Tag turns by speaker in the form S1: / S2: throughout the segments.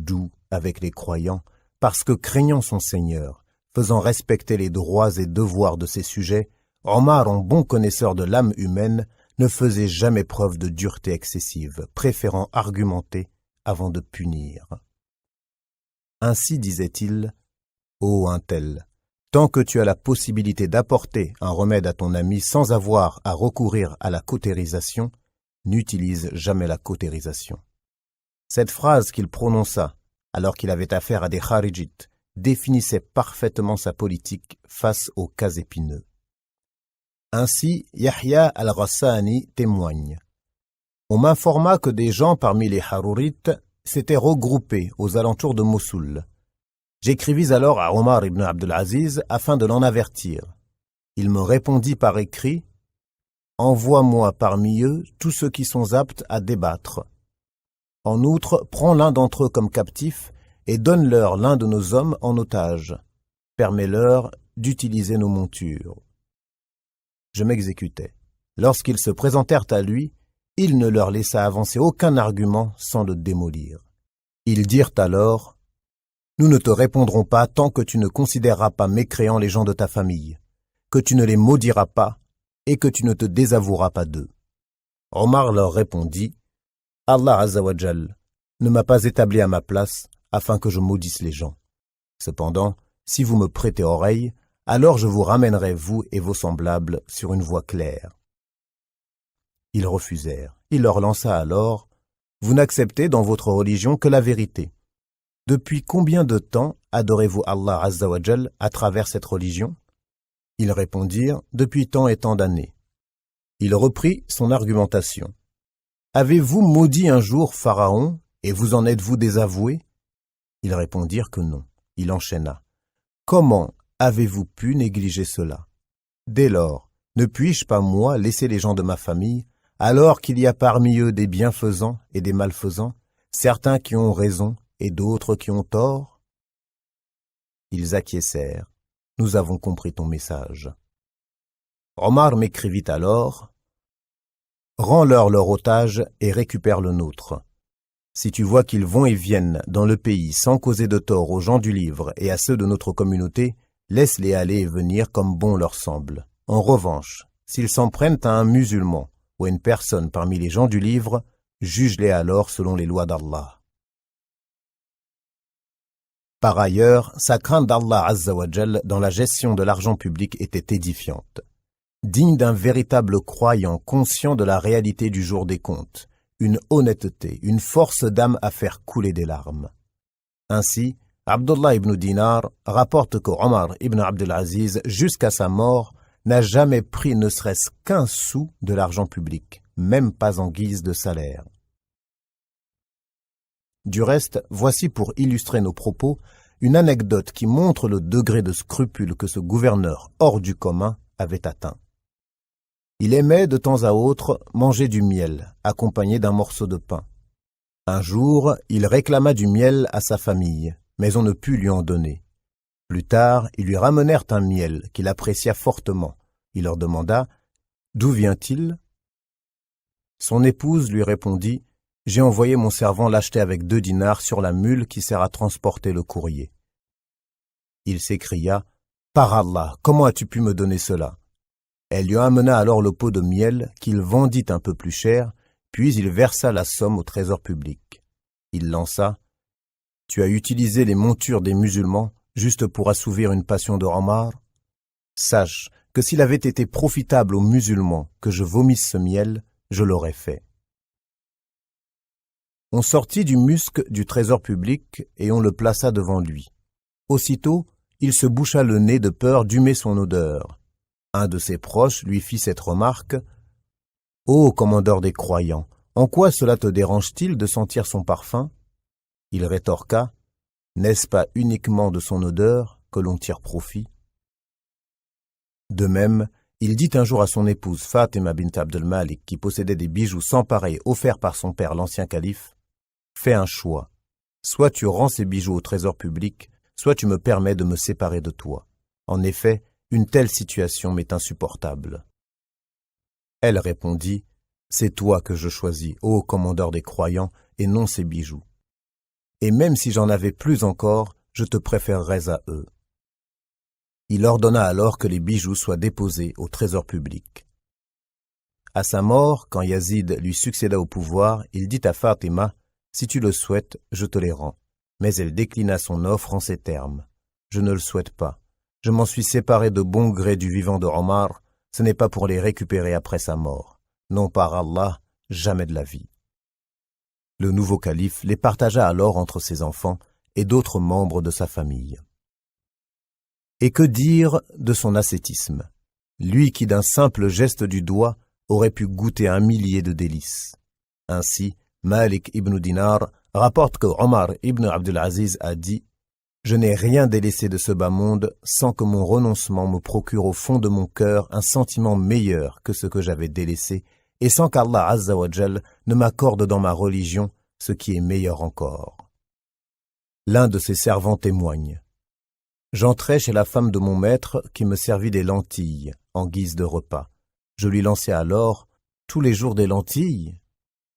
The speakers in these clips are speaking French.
S1: doux avec les croyants, parce que craignant son Seigneur, faisant respecter les droits et devoirs de ses sujets, Omar, en bon connaisseur de l'âme humaine, ne faisait jamais preuve de dureté excessive, préférant argumenter avant de punir. Ainsi disait-il, « Ô un tel, tant que tu as la possibilité d'apporter un remède à ton ami sans avoir à recourir à la cautérisation, n'utilise jamais la cautérisation. » Cette phrase qu'il prononça alors qu'il avait affaire à des kharijites définissait parfaitement sa politique face aux cas épineux. Ainsi, Yahya al-Ghassani témoigne. On m'informa que des gens parmi les Harurites s'étaient regroupés aux alentours de Mossoul. J'écrivis alors à Omar ibn Abdelaziz afin de l'en avertir. Il me répondit par écrit « Envoie-moi parmi eux tous ceux qui sont aptes à débattre. En outre, prends l'un d'entre eux comme captif et donne-leur l'un de nos hommes en otage. Permets-leur d'utiliser nos montures. » Je m'exécutai. Lorsqu'ils se présentèrent à lui, il ne leur laissa avancer aucun argument sans le démolir. Ils dirent alors « Nous ne te répondrons pas tant que tu ne considéreras pas mécréants les gens de ta famille, que tu ne les maudiras pas et que tu ne te désavoueras pas d'eux. » Omar leur répondit « Allah Azza wa Jal ne m'a pas établi à ma place afin que je maudisse les gens. Cependant, si vous me prêtez oreille, alors je vous ramènerai, vous et vos semblables, sur une voie claire. » Ils refusèrent. Il leur lança alors « Vous n'acceptez dans votre religion que la vérité. Depuis combien de temps adorez-vous Allah Azza wa Jal à travers cette religion ?» Ils répondirent « Depuis tant et tant d'années. » Il reprit son argumentation. « Avez-vous maudit un jour Pharaon et vous en êtes-vous désavoué ?» Ils répondirent que non. Il enchaîna. « Comment avez-vous pu négliger cela? Dès lors, ne puis-je pas, moi, laisser les gens de ma famille, alors qu'il y a parmi eux des bienfaisants et des malfaisants, certains qui ont raison et d'autres qui ont tort ?» Ils acquiescèrent. « Nous avons compris ton message. » Omar m'écrivit alors « Rends-leur leur otage et récupère le nôtre. Si tu vois qu'ils vont et viennent dans le pays sans causer de tort aux gens du livre et à ceux de notre communauté, laisse-les aller et venir comme bon leur semble. En revanche, s'ils s'en prennent à un musulman ou à une personne parmi les gens du livre, juge-les alors selon les lois d'Allah. » Par ailleurs, sa crainte d'Allah Azza wa Jal dans la gestion de l'argent public était édifiante. Digne d'un véritable croyant conscient de la réalité du jour des comptes, une honnêteté, une force d'âme à faire couler des larmes. Ainsi, Abdullah ibn Dinar rapporte que Omar ibn Abdelaziz, jusqu'à sa mort, n'a jamais pris ne serait-ce qu'un sou de l'argent public, même pas en guise de salaire. Du reste, voici pour illustrer nos propos, une anecdote qui montre le degré de scrupule que ce gouverneur hors du commun avait atteint. Il aimait de temps à autre manger du miel, accompagné d'un morceau de pain. Un jour, il réclama du miel à sa famille, mais on ne put lui en donner. Plus tard, ils lui ramenèrent un miel qu'il apprécia fortement. Il leur demanda « D'où vient-il » Son épouse lui répondit « J'ai envoyé mon servant l'acheter avec 2 dinars sur la mule qui sert à transporter le courrier. » Il s'écria « Par Allah, comment as-tu pu me donner cela ?» Elle lui amena alors le pot de miel qu'il vendit un peu plus cher, puis il versa la somme au trésor public. Il lança « Tu as utilisé les montures des musulmans juste pour assouvir une passion de Omar? Sache que s'il avait été profitable aux musulmans que je vomisse ce miel, je l'aurais fait. » On sortit du musc du trésor public et on le plaça devant lui. Aussitôt, il se boucha le nez de peur d'humer son odeur. Un de ses proches lui fit cette remarque « Ô commandeur des croyants, en quoi cela te dérange-t-il de sentir son parfum ?» Il rétorqua « N'est-ce pas uniquement de son odeur que l'on tire profit ?» De même, il dit un jour à son épouse Fatima bint Abdel Malik, qui possédait des bijoux sans pareil offerts par son père l'ancien calife, « Fais un choix. Soit tu rends ces bijoux au trésor public, soit tu me permets de me séparer de toi. En effet, une telle situation m'est insupportable. » Elle répondit, « C'est toi que je choisis, ô commandeur des croyants, et non ces bijoux. » et même si j'en avais plus encore, je te préférerais à eux. » Il ordonna alors que les bijoux soient déposés au trésor public. À sa mort, quand Yazid lui succéda au pouvoir, il dit à Fatima, « Si tu le souhaites, je te les rends. » Mais elle déclina son offre en ces termes. « Je ne le souhaite pas. Je m'en suis séparé de bon gré du vivant de Omar, ce n'est pas pour les récupérer après sa mort. Non, par Allah, jamais de la vie. » Le nouveau calife les partagea alors entre ses enfants et d'autres membres de sa famille. Et que dire de son ascétisme, lui qui d'un simple geste du doigt aurait pu goûter 1 millier de délices. Ainsi, Malik ibn Dinar rapporte que Omar ibn Abdelaziz a dit « Je n'ai rien délaissé de ce bas monde sans que mon renoncement me procure au fond de mon cœur un sentiment meilleur que ce que j'avais délaissé et sans qu'Allah Azza wa Jal ne m'accorde dans ma religion ce qui est meilleur encore. » L'un de ses servants témoigne. « J'entrai chez la femme de mon maître qui me servit des lentilles en guise de repas. Je lui lançai alors « Tous les jours des lentilles ?»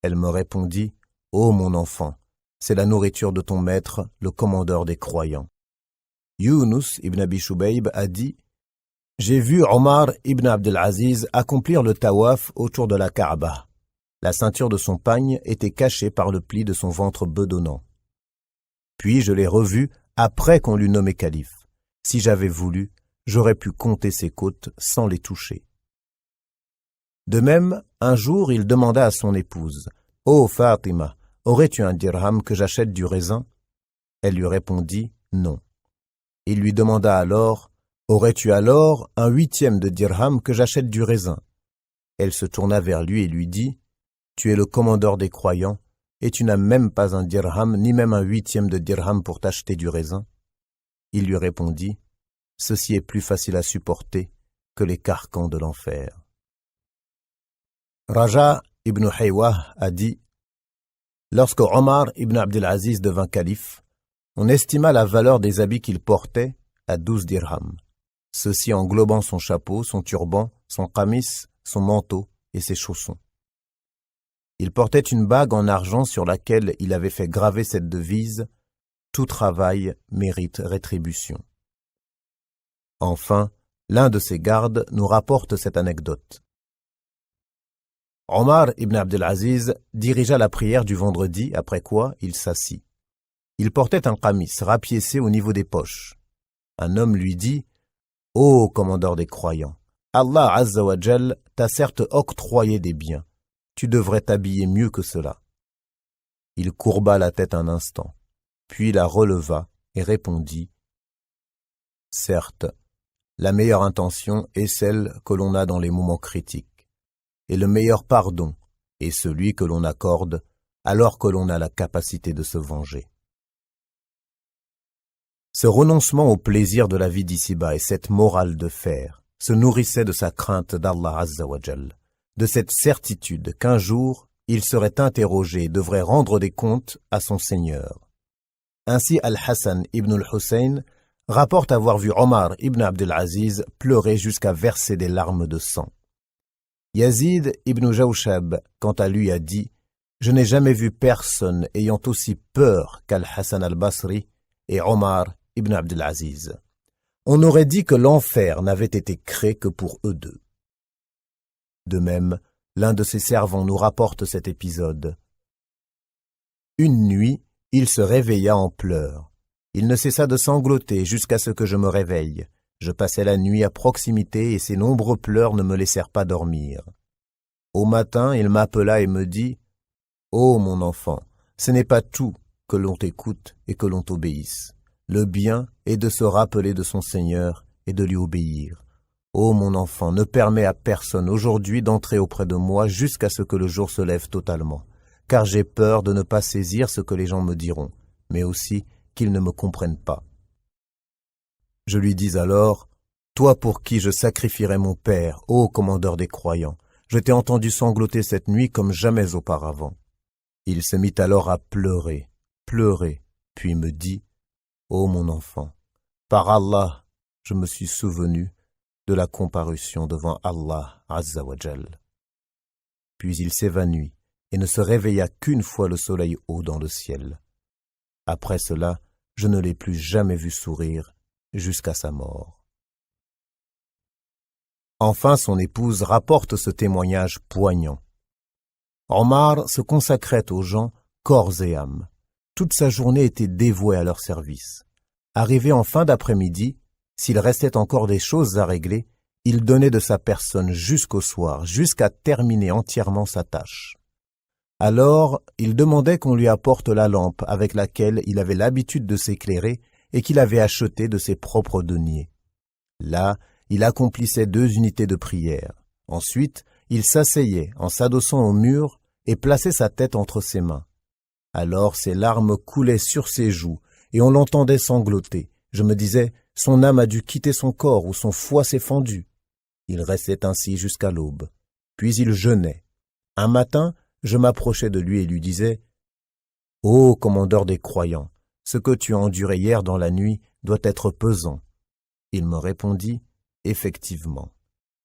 S1: Elle me répondit « Ô mon enfant, c'est la nourriture de ton maître, le commandeur des croyants. » Yunus ibn Abi Shubayb a dit « J'ai vu Omar ibn Abdelaziz accomplir le tawaf autour de la Kaaba. La ceinture de son pagne était cachée par le pli de son ventre bedonnant. Puis je l'ai revu après qu'on l'eut nommé calife. Si j'avais voulu, j'aurais pu compter ses côtes sans les toucher. » De même, un jour, il demanda à son épouse « Ô Fatima, aurais-tu un dirham que j'achète du raisin ?» Elle lui répondit « Non. » Il lui demanda alors « Aurais-tu alors un 8e de dirham que j'achète du raisin ?» Elle se tourna vers lui et lui dit « Tu es le commandeur des croyants, et tu n'as même pas un dirham, ni même un 8e de dirham pour t'acheter du raisin. » Il lui répondit « Ceci est plus facile à supporter que les carcans de l'enfer. » Raja ibn Haywa a dit « Lorsque Omar ibn Abdelaziz devint calife, on estima la valeur des habits qu'il portait à 12 dirhams, ceci englobant son chapeau, son turban, son qamis, son manteau et ses chaussons. Il portait une bague en argent sur laquelle il avait fait graver cette devise « Tout travail mérite rétribution ». Enfin, l'un de ses gardes nous rapporte cette anecdote. Omar ibn Abdelaziz dirigea la prière du vendredi, après quoi il s'assit. Il portait un qamis rapiécé au niveau des poches. Un homme lui dit « Ô commandeur des croyants, Allah Azza wa Jal t'a certes octroyé des biens. Tu devrais t'habiller mieux que cela. » Il courba la tête un instant, puis la releva et répondit « Certes, la meilleure intention est celle que l'on a dans les moments critiques. Et le meilleur pardon est celui que l'on accorde alors que l'on a la capacité de se venger. » Ce renoncement au plaisir de la vie d'ici-bas et cette morale de fer se nourrissaient de sa crainte d'Allah Azza wa Jal, de cette certitude qu'un jour il serait interrogé et devrait rendre des comptes à son Seigneur. Ainsi Al-Hassan ibn al-Hussein rapporte avoir vu Omar ibn Abdelaziz pleurer jusqu'à verser des larmes de sang. Yazid ibn Jawshab, quant à lui, a dit « Je n'ai jamais vu personne ayant aussi peur qu'Al-Hassan al-Basri et Omar ibn Abdelaziz. On aurait dit que l'enfer n'avait été créé que pour eux deux. » De même, l'un de ses servants nous rapporte cet épisode. « Une nuit, il se réveilla en pleurs. Il ne cessa de sangloter jusqu'à ce que je me réveille. Je passai la nuit à proximité et ses nombreux pleurs ne me laissèrent pas dormir. Au matin, il m'appela et me dit « Ô mon enfant, ce n'est pas tout que l'on t'écoute et que l'on t'obéisse. Le bien est de se rappeler de son Seigneur et de lui obéir. Ô mon enfant, ne permets à personne aujourd'hui d'entrer auprès de moi jusqu'à ce que le jour se lève totalement, car j'ai peur de ne pas saisir ce que les gens me diront, mais aussi qu'ils ne me comprennent pas. » Je lui dis alors, « Toi pour qui je sacrifierai mon père, ô commandeur des croyants, je t'ai entendu sangloter cette nuit comme jamais auparavant. » Il se mit alors à pleurer, puis me dit, « Ô mon enfant, par Allah, je me suis souvenu de la comparution devant Allah Azza wa Jal. » Puis il s'évanouit et ne se réveilla qu'une fois le soleil haut dans le ciel. Après cela, je ne l'ai plus jamais vu sourire jusqu'à sa mort. Enfin, son épouse rapporte ce témoignage poignant. Omar se consacrait aux gens corps et âme. Toute sa journée était dévouée à leur service. Arrivé en fin d'après-midi, s'il restait encore des choses à régler, il donnait de sa personne jusqu'au soir, jusqu'à terminer entièrement sa tâche. Alors, il demandait qu'on lui apporte la lampe avec laquelle il avait l'habitude de s'éclairer et qu'il avait achetée de ses propres deniers. Là, il accomplissait 2 unités de prière. Ensuite, il s'asseyait en s'adossant au mur et plaçait sa tête entre ses mains. Alors ses larmes coulaient sur ses joues et on l'entendait sangloter. Je me disais, son âme a dû quitter son corps ou son foie s'est fendu. Il restait ainsi jusqu'à l'aube. Puis il jeûnait. Un matin, je m'approchai de lui et lui disais « Ô commandeur des croyants, ce que tu as enduré hier dans la nuit doit être pesant. » Il me répondit « Effectivement.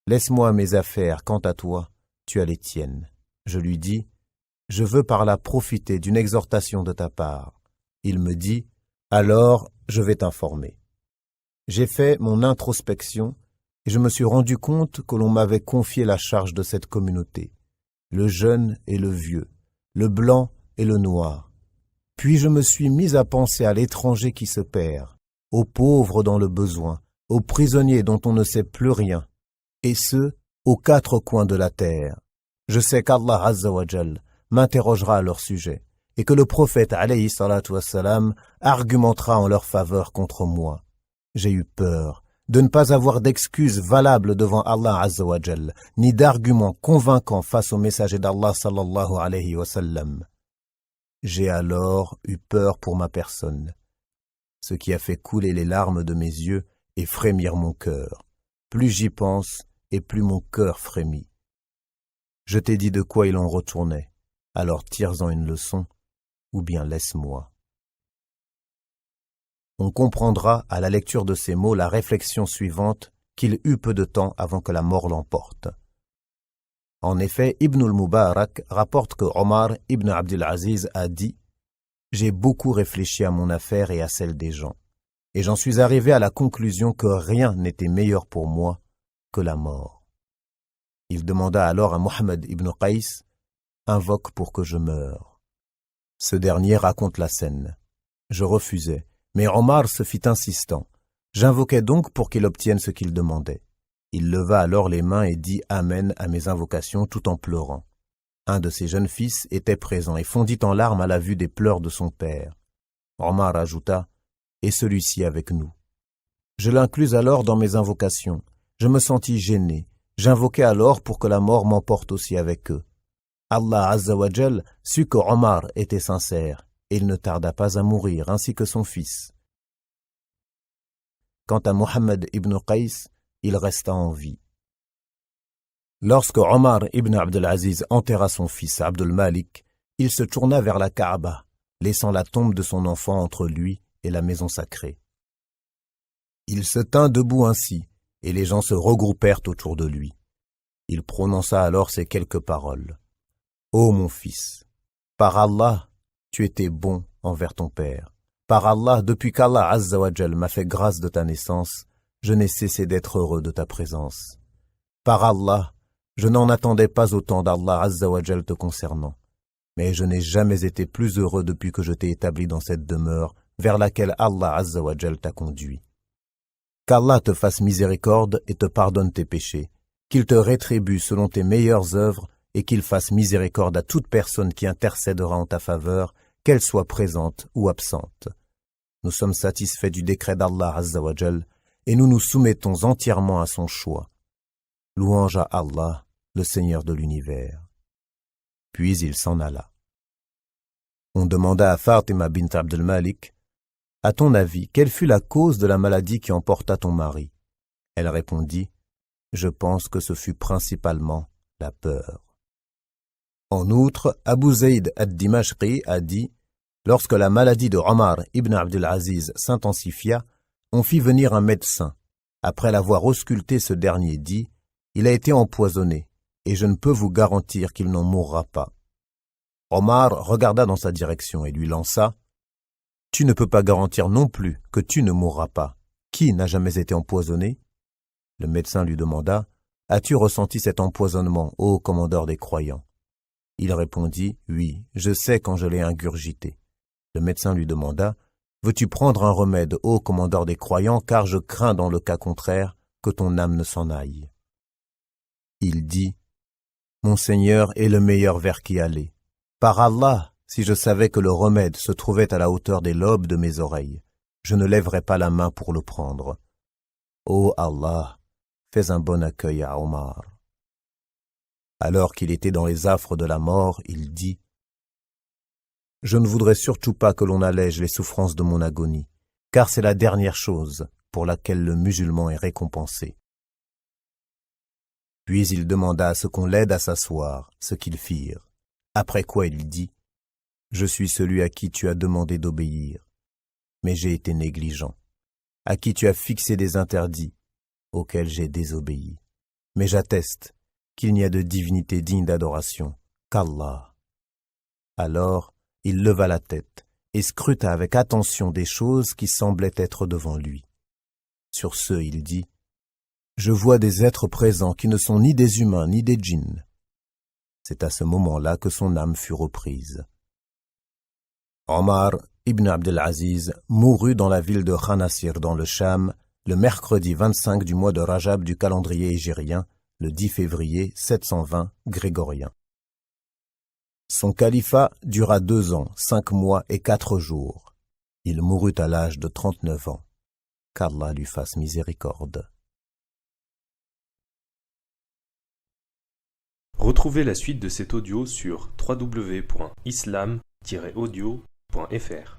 S1: Laisse-moi mes affaires, quant à toi, tu as les tiennes. » Je lui dis « Je veux par là profiter d'une exhortation de ta part. » Il me dit « Alors, je vais t'informer. » J'ai fait mon introspection et je me suis rendu compte que l'on m'avait confié la charge de cette communauté, le jeune et le vieux, le blanc et le noir. Puis je me suis mis à penser à l'étranger qui se perd, aux pauvres dans le besoin, aux prisonniers dont on ne sait plus rien, et ce, aux 4 coins de la terre. Je sais qu'Allah Azza wa Jal m'interrogera à leur sujet, et que le prophète alayhi salatu wassalam argumentera en leur faveur contre moi. J'ai eu peur de ne pas avoir d'excuses valables devant Allah Azza wa Jal, ni d'arguments convaincants face au messager d'Allah sallallahu alayhi wa sallam. J'ai alors eu peur pour ma personne, ce qui a fait couler les larmes de mes yeux et frémir mon cœur. Plus j'y pense, et plus mon cœur frémit. Je t'ai dit de quoi il en retournait, alors tire-en une leçon, ou bien laisse-moi. On comprendra à la lecture de ces mots la réflexion suivante qu'il eut peu de temps avant que la mort l'emporte. En effet, Ibn al-Mubarak rapporte que Omar ibn Abdul Aziz a dit « J'ai beaucoup réfléchi à mon affaire et à celle des gens, et j'en suis arrivé à la conclusion que rien n'était meilleur pour moi que la mort. » Il demanda alors à Mohammed ibn Qais « Invoque pour que je meure. » Ce dernier raconte la scène. Je refusai, mais Omar se fit insistant. J'invoquai donc pour qu'il obtienne ce qu'il demandait. Il leva alors les mains et dit « Amen » à mes invocations tout en pleurant. Un de ses jeunes fils était présent et fondit en larmes à la vue des pleurs de son père. Omar ajouta « Et celui-ci avec nous. » Je l'inclus alors dans mes invocations. Je me sentis gêné. J'invoquai alors pour que la mort m'emporte aussi avec eux. Allah Azza wa Jal sut que Omar était sincère et il ne tarda pas à mourir ainsi que son fils. Quant à Mohammed ibn Qais, il resta en vie. Lorsque Omar ibn Abdul Aziz enterra son fils Abdul Malik, il se tourna vers la Kaaba, laissant la tombe de son enfant entre lui et la maison sacrée. Il se tint debout ainsi, et les gens se regroupèrent autour de lui. Il prononça alors ces quelques paroles. « Ô mon fils, par Allah, tu étais bon envers ton père. Par Allah, depuis qu'Allah Azza wa Jal m'a fait grâce de ta naissance, je n'ai cessé d'être heureux de ta présence. Par Allah, je n'en attendais pas autant d'Allah Azza wa Jal te concernant, mais je n'ai jamais été plus heureux depuis que je t'ai établi dans cette demeure vers laquelle Allah Azza wa Jal t'a conduit. Qu'Allah te fasse miséricorde et te pardonne tes péchés, qu'il te rétribue selon tes meilleures œuvres et qu'il fasse miséricorde à toute personne qui intercédera en ta faveur, qu'elle soit présente ou absente. Nous sommes satisfaits du décret d'Allah Azza wa Jal et nous nous soumettons entièrement à son choix. Louange à Allah, le Seigneur de l'univers. » Puis il s'en alla. On demanda à Fatima bint Abdul Malik, « À ton avis, quelle fut la cause de la maladie qui emporta ton mari ?» Elle répondit, « Je pense que ce fut principalement la peur. » En outre, Abu Zayd ad-Dimashqi a dit « Lorsque la maladie de Omar ibn Abdul Aziz s'intensifia, on fit venir un médecin. Après l'avoir ausculté, ce dernier dit « Il a été empoisonné, et je ne peux vous garantir qu'il n'en mourra pas. » Omar regarda dans sa direction et lui lança Tu ne peux pas garantir non plus que tu ne mourras pas. Qui n'a jamais été empoisonné? Le médecin lui demanda, As-tu ressenti cet empoisonnement, ô commandeur des croyants? Il répondit, Oui, je sais quand je l'ai ingurgité. Le médecin lui demanda, Veux-tu prendre un remède, ô commandeur des croyants, car je crains dans le cas contraire que ton âme ne s'en aille. Il dit, Mon Seigneur est le meilleur vers qui aller. Par Allah, si je savais que le remède se trouvait à la hauteur des lobes de mes oreilles, je ne lèverais pas la main pour le prendre. Ô Allah, fais un bon accueil à Omar. Alors qu'il était dans les affres de la mort, il dit, Je ne voudrais surtout pas que l'on allège les souffrances de mon agonie, car c'est la dernière chose pour laquelle le musulman est récompensé. Puis il demanda à ce qu'on l'aide à s'asseoir, ce qu'ils firent. Après quoi il dit, Je suis celui à qui tu as demandé d'obéir, mais j'ai été négligent, à qui tu as fixé des interdits, auxquels j'ai désobéi. Mais j'atteste qu'il n'y a de divinité digne d'adoration qu'Allah. Alors, il leva la tête et scruta avec attention des choses qui semblaient être devant lui. Sur ce, il dit, Je vois des êtres présents qui ne sont ni des humains ni des djinns. C'est à ce moment-là que son âme fut reprise. Omar ibn Abdelaziz mourut dans la ville de Khanasir dans le Cham le mercredi 25 du mois de Rajab du calendrier hégirien, le 10 février 720 grégorien. Son califat dura 2 ans, 5 mois et 4 jours. Il mourut à l'âge de 39 ans. Qu'Allah lui fasse miséricorde.
S2: Retrouvez la suite de cet audio sur www.islam-audio.fr.